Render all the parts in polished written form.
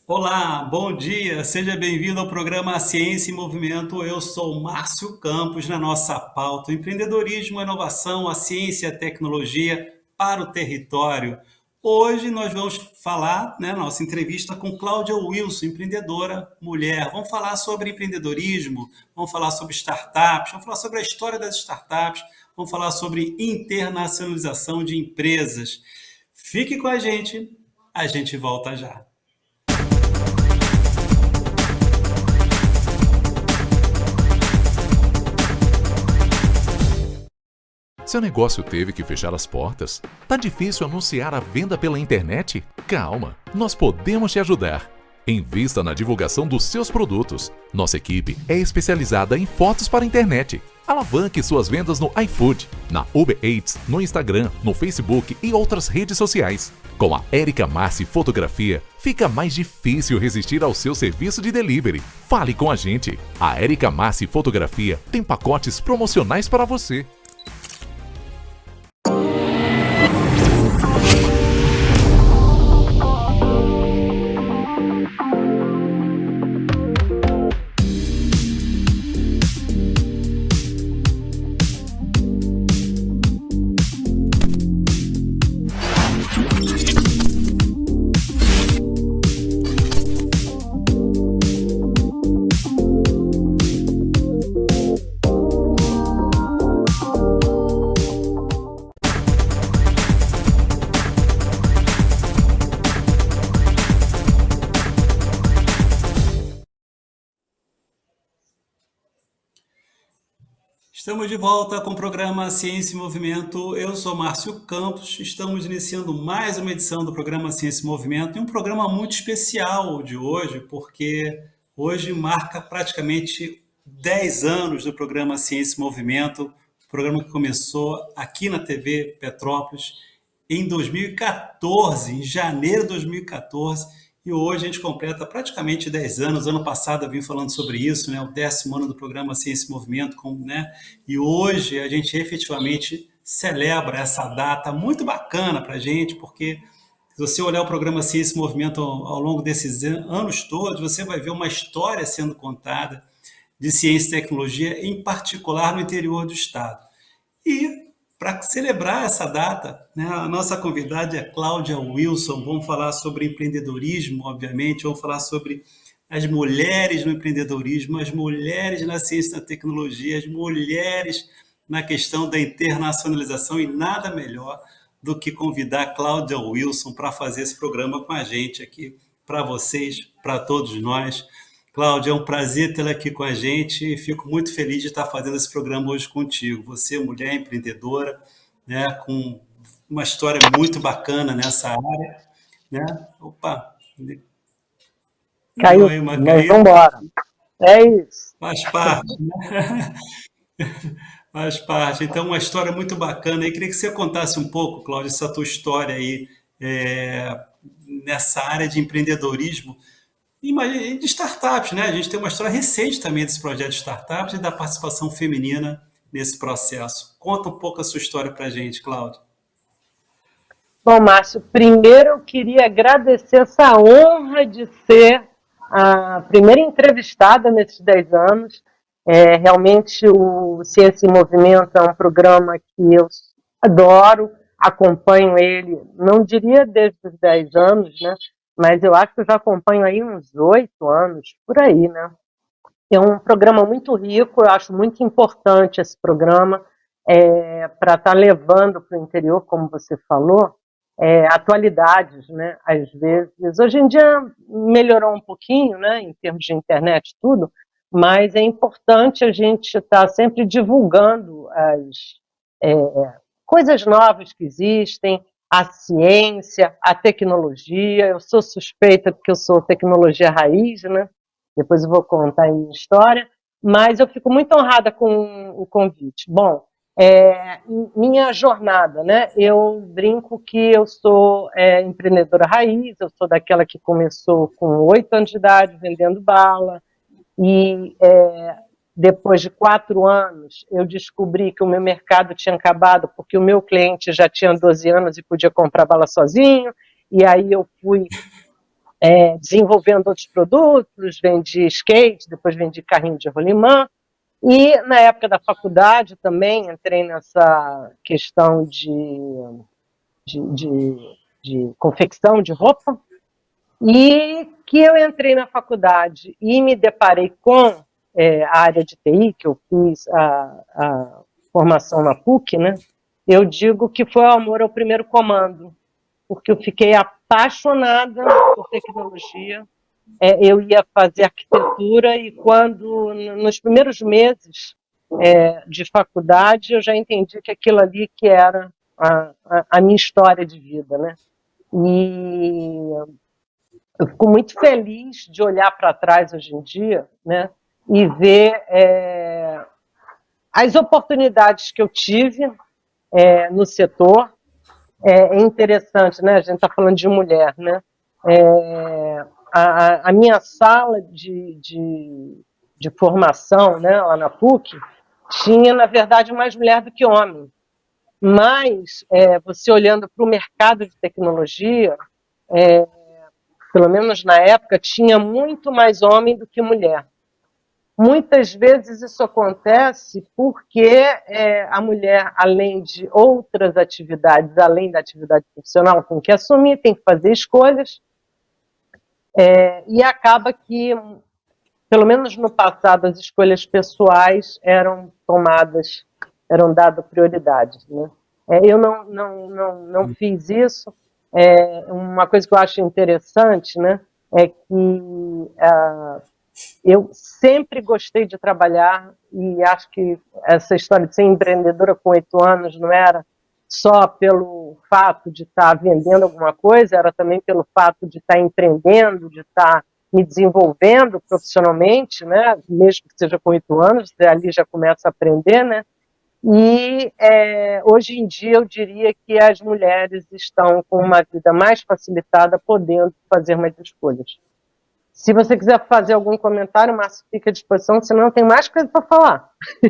Olá, bom dia, seja bem-vindo ao programa Ciência em Movimento. Eu sou Márcio Campos, na nossa pauta empreendedorismo, inovação, a ciência e a tecnologia para o território. Hoje nós vamos falar, nossa entrevista com Cláudia Wilson, empreendedora mulher. Vamos falar sobre empreendedorismo, vamos falar sobre startups, vamos falar sobre a história das startups, vamos falar sobre internacionalização de empresas. Fique com a gente volta já. Seu negócio teve que fechar as portas? Tá difícil anunciar a venda pela internet? Calma, nós podemos te ajudar. Invista na divulgação dos seus produtos. Nossa equipe é especializada em fotos para a internet. Alavanque suas vendas no iFood, na Uber Eats, no Instagram, no Facebook e outras redes sociais. Com a Érica Massi Fotografia, fica mais difícil resistir ao seu serviço de delivery. Fale com a gente. A Érica Massi Fotografia tem pacotes promocionais para você. Estamos de volta com o programa Ciência em Movimento. Eu sou Márcio Campos. Estamos iniciando mais uma edição do programa Ciência em Movimento e um programa muito especial de hoje, porque hoje marca praticamente 10 anos do programa Ciência em Movimento, programa que começou aqui na TV Petrópolis em 2014, em janeiro de 2014, e hoje a gente completa praticamente 10 anos. Ano passado eu vim falando sobre isso, né, o 10º ano do programa Ciência e Movimento, e hoje a gente efetivamente celebra essa data muito bacana para a gente, porque se você olhar o programa Ciência e Movimento ao longo desses anos todos, você vai ver uma história sendo contada de ciência e tecnologia, em particular no interior do estado. E para celebrar essa data, né, a nossa convidada é Cláudia Wilson. Vamos falar sobre empreendedorismo, obviamente, vamos falar sobre as mulheres no empreendedorismo, as mulheres na ciência e na tecnologia, as mulheres na questão da internacionalização, e nada melhor do que convidar a Cláudia Wilson para fazer esse programa com a gente aqui, para vocês, para todos nós. Cláudia, é um prazer tê-la aqui com a gente e fico muito feliz de estar fazendo esse programa hoje contigo. Você é mulher empreendedora, né, com uma história muito bacana nessa área, né? Opa, deu Caiu, aí uma mas caída, vamos embora. É isso. faz parte, né? Faz parte. Então, uma história muito bacana. Eu queria que você contasse um pouco, Cláudia, essa tua história aí é, nessa área de empreendedorismo. E de startups, né? A gente tem uma história recente também desse projeto de startups e da participação feminina nesse processo. Conta um pouco a sua história para a gente, Cláudia. Bom, Márcio, primeiro eu queria agradecer essa honra de ser a primeira entrevistada nesses 10 anos. Realmente o Ciência em Movimento é um programa que eu adoro, acompanho ele, não diria desde os 10 anos, né? Mas eu acho que eu já acompanho aí uns 8 anos, por aí, né? É um programa muito rico, eu acho muito importante esse programa para estar levando para o interior, como você falou, atualidades, né? Às vezes, hoje em dia melhorou um pouquinho, né? Em termos de internet, tudo, mas é importante a gente estar sempre divulgando as é, coisas novas que existem, a ciência, a tecnologia. Eu sou suspeita porque eu sou tecnologia raiz, né? Depois eu vou contar a minha história, mas eu fico muito honrada com o convite. Bom, minha jornada, né? Eu brinco que eu sou empreendedora raiz, eu sou daquela que começou com 8 anos de idade vendendo bala, e depois de 4 anos eu descobri que o meu mercado tinha acabado porque o meu cliente já tinha 12 anos e podia comprar bala sozinho, e aí eu fui desenvolvendo outros produtos, vendi skate, depois vendi carrinho de rolimã, e na época da faculdade também entrei nessa questão de, de, de confecção de roupa, e que eu entrei na faculdade e me deparei com a área de TI, que eu fiz a formação na PUC, né? Eu digo que foi o amor ao primeiro comando, porque eu fiquei apaixonada por tecnologia. Eu ia fazer arquitetura e quando, nos primeiros meses de faculdade, eu já entendi que aquilo ali que era a minha história de vida, né? E eu fico muito feliz de olhar para trás hoje em dia, né? E ver as oportunidades que eu tive no setor. É interessante, né? A gente está falando de mulher, né? A minha sala de formação, né, lá na PUC, tinha, na verdade, mais mulher do que homem. Mas, você olhando para o mercado de tecnologia, pelo menos na época, tinha muito mais homem do que mulher. Muitas vezes isso acontece porque a mulher, além de outras atividades, além da atividade profissional, tem que assumir, tem que fazer escolhas, e acaba que, pelo menos no passado, as escolhas pessoais eram tomadas, eram dadas prioridade, né? Eu não fiz isso. Uma coisa que eu acho interessante, né, é que eu sempre gostei de trabalhar e acho que essa história de ser empreendedora com 8 anos não era só pelo fato de estar vendendo alguma coisa, era também pelo fato de estar empreendendo, de estar me desenvolvendo profissionalmente, né? Mesmo que seja com 8 anos, ali já começa a aprender, né? E hoje em dia eu diria que as mulheres estão com uma vida mais facilitada, podendo fazer mais escolhas. Se você quiser fazer algum comentário, Márcio, fica à disposição, senão eu tenho mais coisa para falar. Eu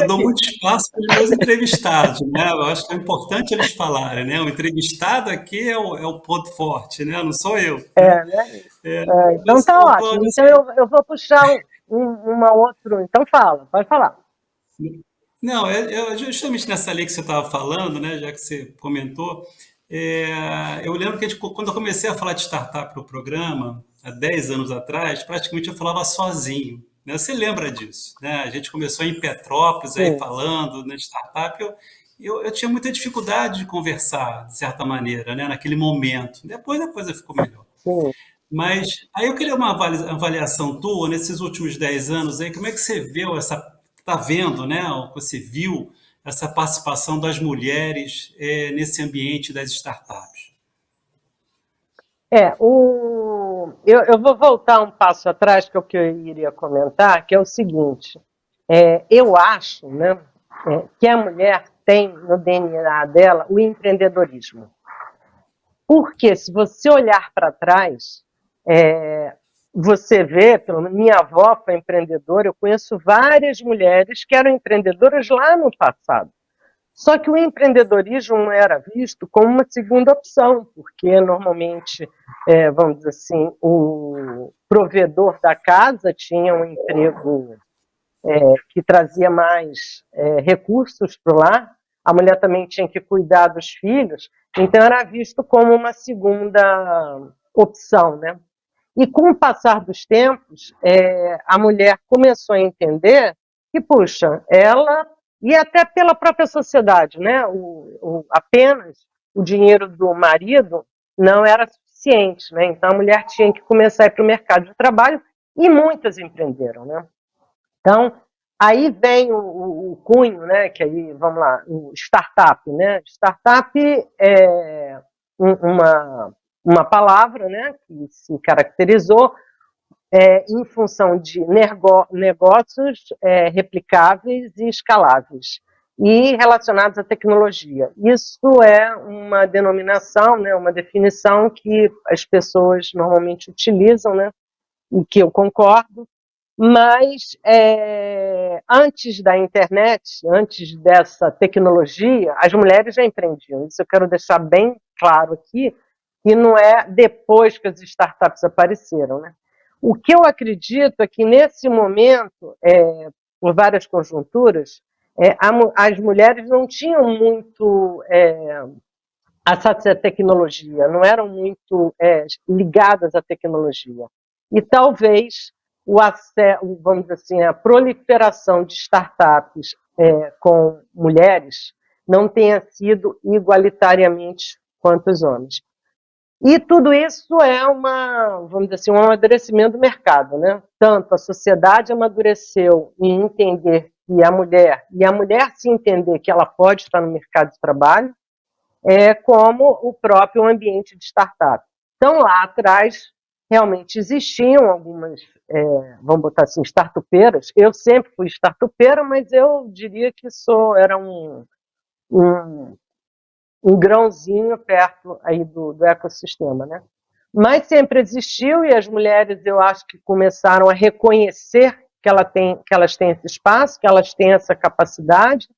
dou muito espaço para os meus entrevistados, né? Eu acho que é importante eles falarem, né? O entrevistado aqui é o ponto forte, né? Não sou eu. Né? Então tá ótimo. Então eu vou puxar uma outra. Então pode falar. Não, justamente nessa lei que você estava falando, né? Já que você comentou, eu lembro que quando eu comecei a falar de startup para o programa, há 10 anos atrás, praticamente eu falava sozinho, né? Você lembra disso, né? A gente começou em Petrópolis aí Sim. falando de startup, eu tinha muita dificuldade de conversar, de certa maneira, né? Naquele momento. Depois a coisa ficou melhor. Sim. Mas aí eu queria uma avaliação tua nesses últimos 10 anos aí, como é que você viu está vendo, né? Ou você viu essa participação das mulheres nesse ambiente das startups? Eu vou voltar um passo atrás, que é o que eu iria comentar, que é o seguinte: eu acho, né, que a mulher tem no DNA dela o empreendedorismo. Porque se você olhar para trás, você vê, pelo menos minha avó foi empreendedora, eu conheço várias mulheres que eram empreendedoras lá no passado. Só que o empreendedorismo não era visto como uma segunda opção, porque normalmente, vamos dizer assim, o provedor da casa tinha um emprego que trazia mais recursos para o lar, a mulher também tinha que cuidar dos filhos, então era visto como uma segunda opção, né? E com o passar dos tempos, a mulher começou a entender que, puxa, ela, e até pela própria sociedade, né? Apenas o dinheiro do marido não era suficiente, né? Então a mulher tinha que começar a ir para o mercado de trabalho e muitas empreenderam, né? Então, aí vem o cunho, né? Que aí, vamos lá, o startup, né? Startup é uma palavra, né, que se caracterizou em função de negócios replicáveis e escaláveis e relacionados à tecnologia. Isso é uma denominação, né, uma definição que as pessoas normalmente utilizam, né, e que eu concordo, mas antes da internet, antes dessa tecnologia, as mulheres já empreendiam. Isso eu quero deixar bem claro aqui, e não é depois que as startups apareceram, né? O que eu acredito é que, nesse momento, por várias conjunturas, as mulheres não tinham muito acesso à tecnologia, não eram muito ligadas à tecnologia. E talvez vamos dizer assim, a proliferação de startups com mulheres não tenha sido igualitariamente quanto os homens. E tudo isso vamos dizer assim, um amadurecimento do mercado, né? Tanto a sociedade amadureceu em entender que a mulher se entender que ela pode estar no mercado de trabalho, como o próprio ambiente de startup. Então, lá atrás, realmente existiam algumas, vamos botar assim, startupeiras. Eu sempre fui startupeira, mas eu diria que era um grãozinho perto aí do ecossistema, né? Mas sempre existiu, e as mulheres, eu acho que começaram a reconhecer que elas têm esse espaço, que elas têm essa capacidade,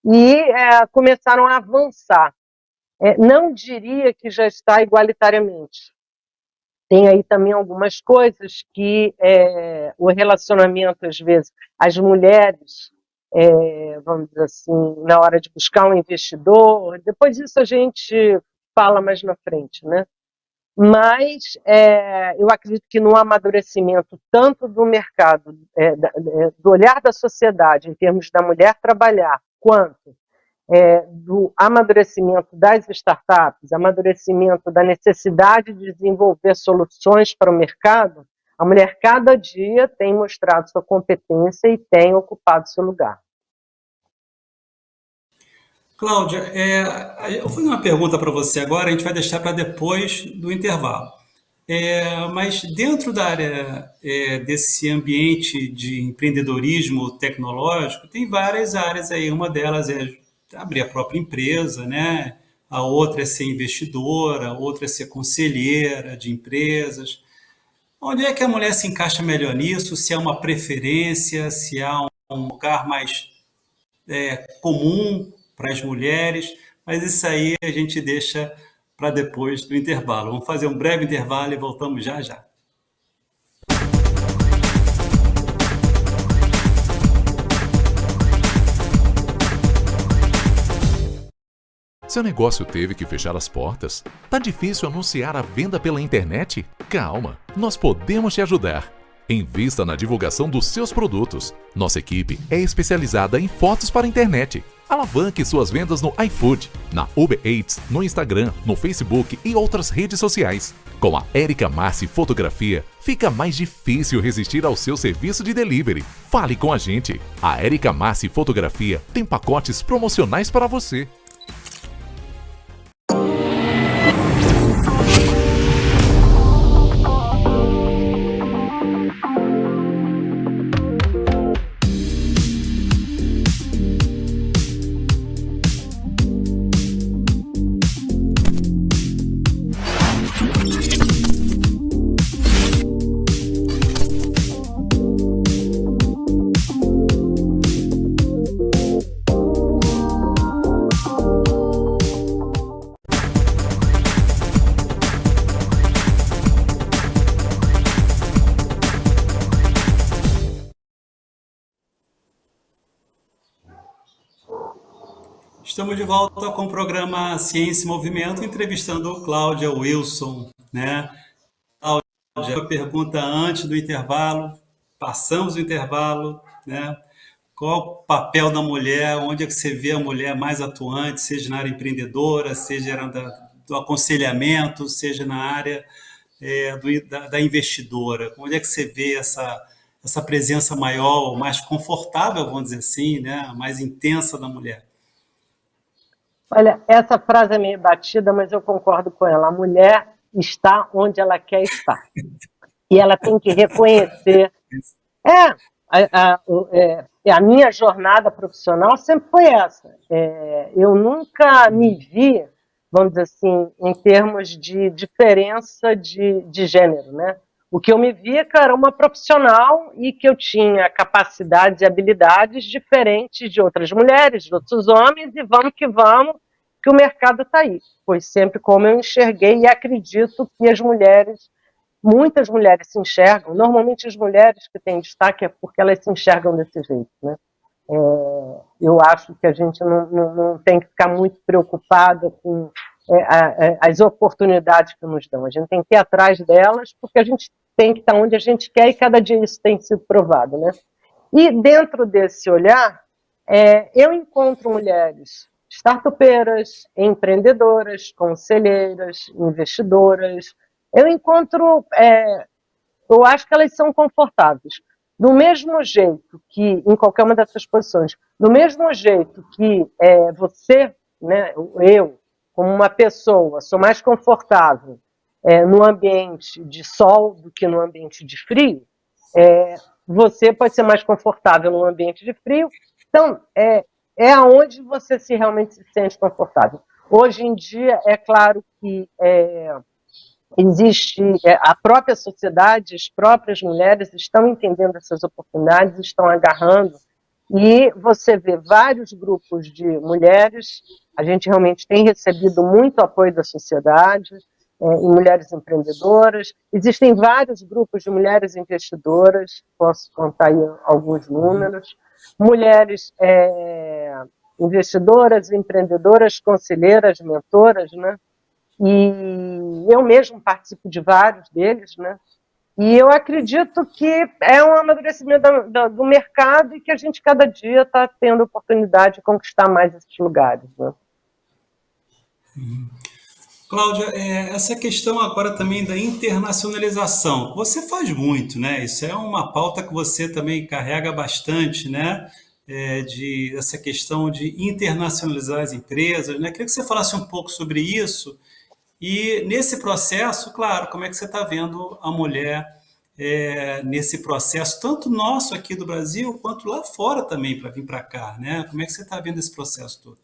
e começaram a avançar. Não diria que já está igualitariamente. Tem aí também algumas coisas que o relacionamento, às vezes, as mulheres, vamos dizer assim, na hora de buscar um investidor, depois disso a gente fala mais na frente, né? Mas eu acredito que no amadurecimento tanto do mercado, do olhar da sociedade, em termos da mulher trabalhar, quanto do amadurecimento das startups, amadurecimento da necessidade de desenvolver soluções para o mercado, a mulher cada dia tem mostrado sua competência e tem ocupado seu lugar. Cláudia, eu vou fazer uma pergunta para você agora, a gente vai deixar para depois do intervalo. Mas dentro da área desse ambiente de empreendedorismo tecnológico, tem várias áreas aí. Uma delas é abrir a própria empresa, né? A outra é ser investidora, a outra é ser conselheira de empresas. Onde é que a mulher se encaixa melhor nisso? Se há uma preferência, se há um lugar mais comum para as mulheres, mas isso aí a gente deixa para depois do intervalo. Vamos fazer um breve intervalo e voltamos já já. Seu negócio teve que fechar as portas? Tá difícil anunciar a venda pela internet? Calma, nós podemos te ajudar. Invista na divulgação dos seus produtos. Nossa equipe é especializada em fotos para a internet. Alavanque suas vendas no iFood, na Uber Eats, no Instagram, no Facebook e outras redes sociais. Com a Érica Massi Fotografia, fica mais difícil resistir ao seu serviço de delivery. Fale com a gente. A Érica Massi Fotografia tem pacotes promocionais para você. Estamos de volta com o programa Ciência e Movimento, entrevistando Cláudia Wilson, né? Cláudia, a pergunta antes do intervalo, passamos o intervalo, né? Qual o papel da mulher, onde é que você vê a mulher mais atuante, seja na área empreendedora, seja do aconselhamento, seja na área da investidora? Onde é que você vê essa presença maior, mais confortável, vamos dizer assim, né? Mais intensa da mulher? Olha, essa frase é meio batida, mas eu concordo com ela. A mulher está onde ela quer estar. E ela tem que reconhecer. A minha jornada profissional sempre foi essa. Eu nunca me vi, vamos dizer assim, em termos de diferença de gênero, né? O que eu me via, que eu era uma profissional e que eu tinha capacidades e habilidades diferentes de outras mulheres, de outros homens, e vamos que vamos, que o mercado está aí. Foi sempre como eu enxerguei e acredito que as mulheres, muitas mulheres se enxergam, normalmente as mulheres que têm destaque é porque elas se enxergam desse jeito, né? Eu acho que a gente não tem que ficar muito preocupada com as oportunidades que nos dão. A gente tem que ir atrás delas, porque a gente tem que estar onde a gente quer e cada dia isso tem sido provado, né? E dentro desse olhar, eu encontro mulheres startupeiras, empreendedoras, conselheiras, investidoras. Eu acho que elas são confortáveis. Do mesmo jeito que, em qualquer uma dessas posições, do mesmo jeito que você, né, eu, como uma pessoa, sou mais confortável no ambiente de sol do que no ambiente de frio, você pode ser mais confortável no ambiente de frio. Então, é aonde você realmente se sente confortável. Hoje em dia, é claro que existe a própria sociedade, as próprias mulheres estão entendendo essas oportunidades, estão agarrando, e você vê vários grupos de mulheres, a gente realmente tem recebido muito apoio da sociedade, em mulheres empreendedoras, existem vários grupos de mulheres investidoras, posso contar aí alguns números, mulheres investidoras, empreendedoras, conselheiras, mentoras, né? E eu mesmo participo de vários deles, né? E eu acredito que é um amadurecimento do mercado e que a gente cada dia está tendo oportunidade de conquistar mais esses lugares, né? Cláudia, essa questão agora também da internacionalização, você faz muito, né? Isso é uma pauta que você também carrega bastante, né? Essa questão de internacionalizar as empresas, né? Queria que você falasse um pouco sobre isso e nesse processo, claro, como é que você está vendo a mulher nesse processo, tanto nosso aqui do Brasil, quanto lá fora também, para vir para cá, né? Como é que você está vendo esse processo todo?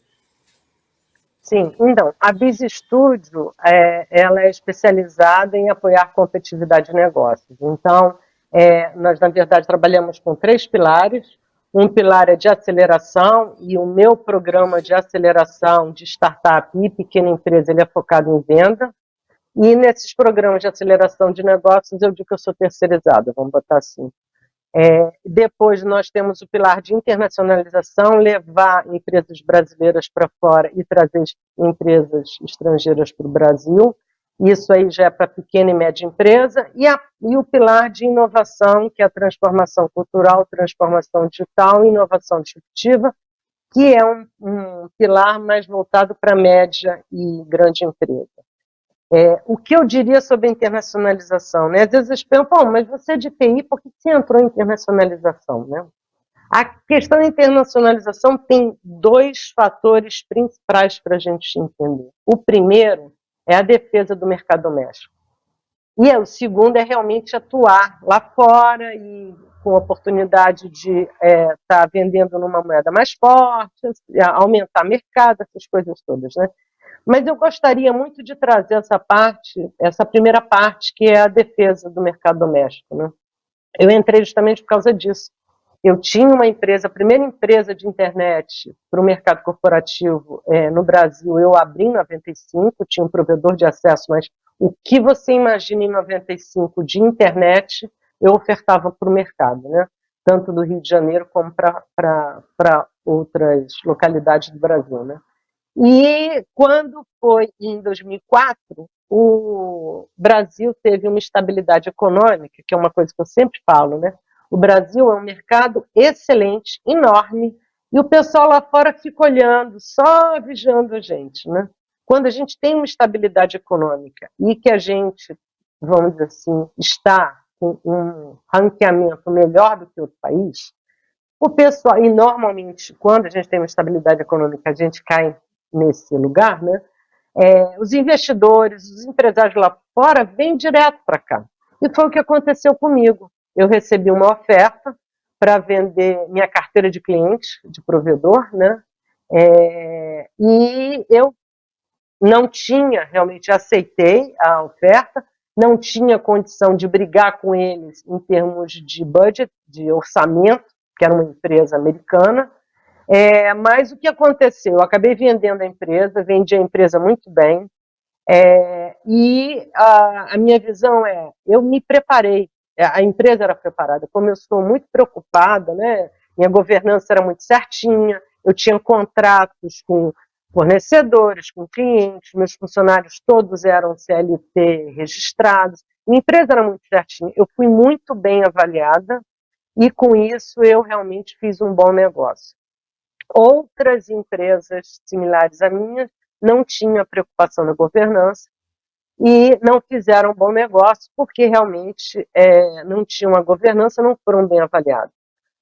Sim, então, a Biz Studio, ela é especializada em apoiar competitividade de negócios. Então, nós, na verdade, trabalhamos com 3 pilares. Um pilar é de aceleração, e o meu programa de aceleração de startup e pequena empresa, ele é focado em venda. E nesses programas de aceleração de negócios, eu digo que eu sou terceirizada, vamos botar assim. Depois nós temos o pilar de internacionalização, levar empresas brasileiras para fora e trazer empresas estrangeiras para o Brasil. Isso aí já é para pequena e média empresa. E o pilar de inovação, que é a transformação cultural, transformação digital e inovação disruptiva, que é um pilar mais voltado para média e grande empresa. O que eu diria sobre a internacionalização, né? Às vezes eles perguntam, mas você é de TI, por que você entrou em internacionalização, né? A questão da internacionalização tem 2 fatores principais para a gente entender. O primeiro é a defesa do mercado doméstico. E o segundo é realmente atuar lá fora e com a oportunidade de estar vendendo numa moeda mais forte, aumentar mercado, essas coisas todas, né? Mas eu gostaria muito de trazer essa primeira parte, que é a defesa do mercado doméstico, né? Eu entrei justamente por causa disso. Eu tinha uma empresa, a primeira empresa de internet para o mercado corporativo no Brasil, eu abri em 95, tinha um provedor de acesso, mas o que você imagina em 95 de internet, eu ofertava para o mercado, né? Tanto do Rio de Janeiro como para outras localidades do Brasil, né? E quando foi em 2004, o Brasil teve uma estabilidade econômica, que é uma coisa que eu sempre falo, né? O Brasil é um mercado excelente, enorme, e o pessoal lá fora fica olhando, só vigiando a gente, né? Quando a gente tem uma estabilidade econômica e que a gente, vamos dizer assim, está com um ranqueamento melhor do que outro país, o pessoal, e normalmente, quando a gente tem uma estabilidade econômica, a gente cai nesse lugar, né? Os investidores, os empresários lá fora vêm direto para cá. E foi o que aconteceu comigo. Eu recebi uma oferta para vender minha carteira de clientes, de provedor, né? E eu não tinha, realmente aceitei a oferta, não tinha condição de brigar com eles em termos de budget, de orçamento, que era uma empresa americana, Mas o que aconteceu? Eu acabei vendendo a empresa, vendi a empresa muito bem, e a minha visão eu me preparei, a empresa era preparada, como eu estou muito preocupada, né? Minha governança era muito certinha, eu tinha contratos com fornecedores, com clientes, meus funcionários todos eram CLT registrados, minha empresa era muito certinha, eu fui muito bem avaliada e com isso eu realmente fiz um bom negócio. Outras empresas similares à minha não tinham preocupação na governança e não fizeram um bom negócio porque realmente não tinham a governança, não foram bem avaliados.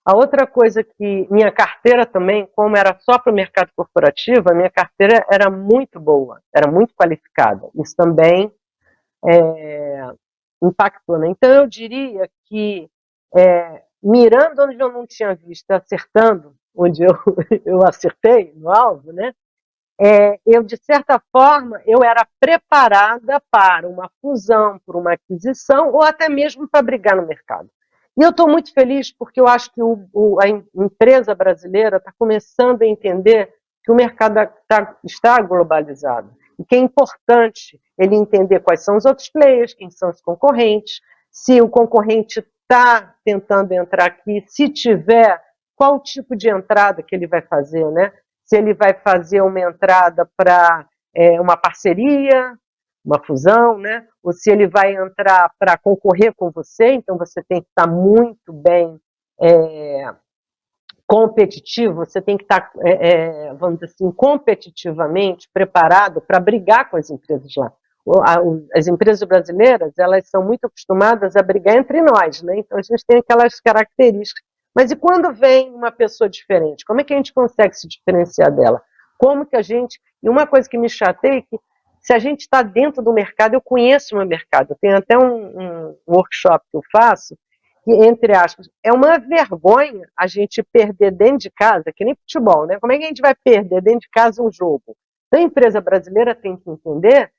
A outra coisa que minha carteira também, como era só para o mercado corporativo, a minha carteira era muito boa, era muito qualificada. Isso também impactou, né? Então eu diria que mirando onde eu não tinha visto, acertando onde eu acertei no alvo, né? Eu, de certa forma, eu era preparada para uma fusão, para uma aquisição, ou até mesmo para brigar no mercado. E eu estou muito feliz porque eu acho que a empresa brasileira está começando a entender que o mercado está globalizado e que é importante ele entender quais são os outros players, quem são os concorrentes, se o concorrente está tentando entrar aqui, se tiver, qual tipo de entrada que ele vai fazer, né? Se ele vai fazer uma entrada para uma parceria, uma fusão, né? Ou se ele vai entrar para concorrer com você, então você tem que estar muito bem competitivo, você tem que estar, vamos dizer assim, competitivamente preparado para brigar com as empresas lá. As empresas brasileiras, elas são muito acostumadas a brigar entre nós, né? Então a gente tem aquelas características. Mas e quando vem uma pessoa diferente? Como é que a gente consegue se diferenciar dela? Como que a gente... E uma coisa que me chateia é que se a gente está dentro do mercado, eu conheço o meu mercado, eu tenho até um workshop que eu faço, que, entre aspas, é uma vergonha a gente perder dentro de casa, que nem futebol, né? Como é que a gente vai perder dentro de casa um jogo? Então a empresa brasileira tem que entender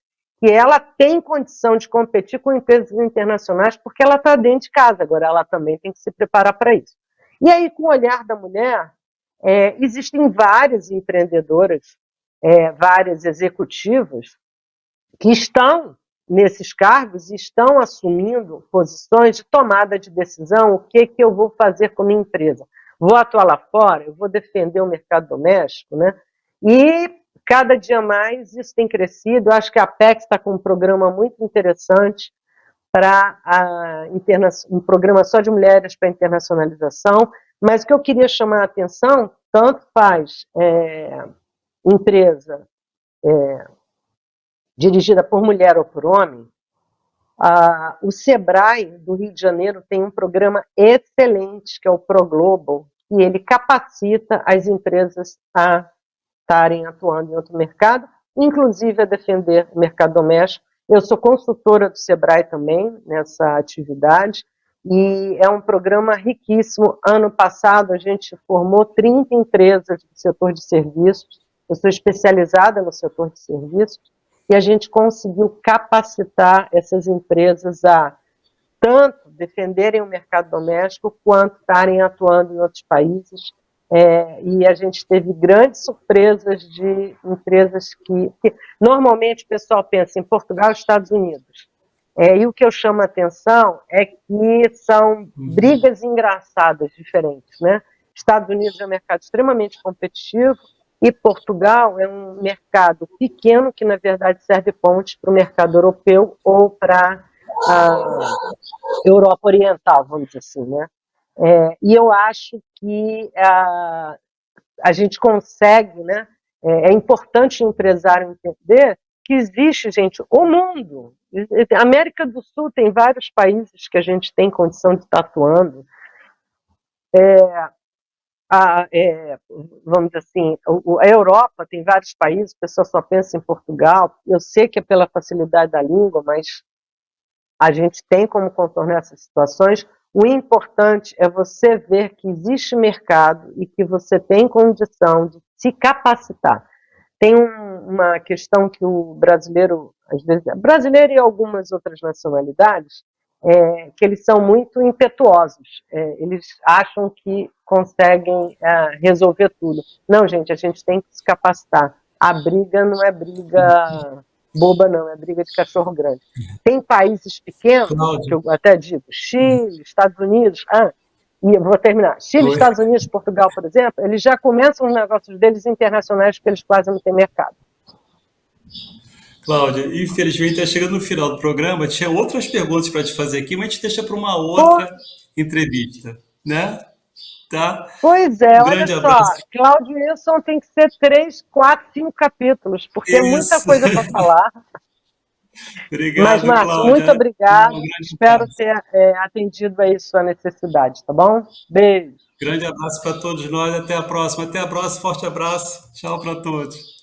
que ela tem condição de competir com empresas internacionais porque ela está dentro de casa, agora ela também tem que se preparar para isso. E aí, com o olhar da mulher, existem várias empreendedoras, várias executivas que estão nesses cargos e estão assumindo posições de tomada de decisão, o que eu vou fazer com a minha empresa. Vou atuar lá fora, eu vou defender o mercado doméstico, né? E cada dia mais isso tem crescido. Eu acho que a Apex está com um programa muito interessante para um programa só de mulheres para internacionalização, mas o que eu queria chamar a atenção, tanto faz empresa dirigida por mulher ou por homem, o Sebrae do Rio de Janeiro tem um programa excelente, que é o ProGlobal, e ele capacita as empresas a estarem atuando em outro mercado, inclusive a defender o mercado doméstico. Eu sou consultora do Sebrae também nessa atividade, e é um programa riquíssimo. Ano passado a gente formou 30 empresas do setor de serviços, eu sou especializada no setor de serviços, e a gente conseguiu capacitar essas empresas a tanto defenderem o mercado doméstico quanto estarem atuando em outros países. E a gente teve grandes surpresas de empresas que normalmente o pessoal pensa em Portugal e Estados Unidos. E o que eu chamo a atenção é que são brigas engraçadas, diferentes, né? Estados Unidos é um mercado extremamente competitivo, e Portugal é um mercado pequeno que, na verdade, serve ponte para o mercado europeu ou para a Europa Oriental, vamos dizer assim, né? E eu acho que a gente consegue, né? É importante o empresário entender que existe, gente, o mundo. A América do Sul tem vários países que a gente tem condição de estar atuando. Vamos dizer assim, a Europa tem vários países, o pessoal só pensa em Portugal. Eu sei que é pela facilidade da língua, mas a gente tem como contornar essas situações. O importante é você ver que existe mercado e que você tem condição de se capacitar. Tem uma questão que o brasileiro, às vezes, brasileiro e algumas outras nacionalidades, que eles são muito impetuosos. Eles acham que conseguem resolver tudo. Não, gente, a gente tem que se capacitar. A briga não é briga boba, não, é briga de cachorro grande. Tem países pequenos, que eu até digo, Chile, Estados Unidos, e eu vou terminar. Chile, Estados Unidos, Portugal, por exemplo, eles já começam os negócios deles internacionais porque eles quase não têm mercado. Cláudia, infelizmente está chegando no final do programa. Tinha outras perguntas para te fazer aqui, mas a gente deixa para uma outra entrevista, né? Tá? Pois é, olha só, Cláudio Wilson tem que ser 3, 4, 5 capítulos, porque é muita coisa para falar. Obrigado, mas, Márcio, Cláudia. muito obrigado. Espero ter atendido aí sua necessidade, tá bom? Beijo. Grande abraço para todos nós. Até a próxima. Até a próxima. Forte abraço. Tchau para todos.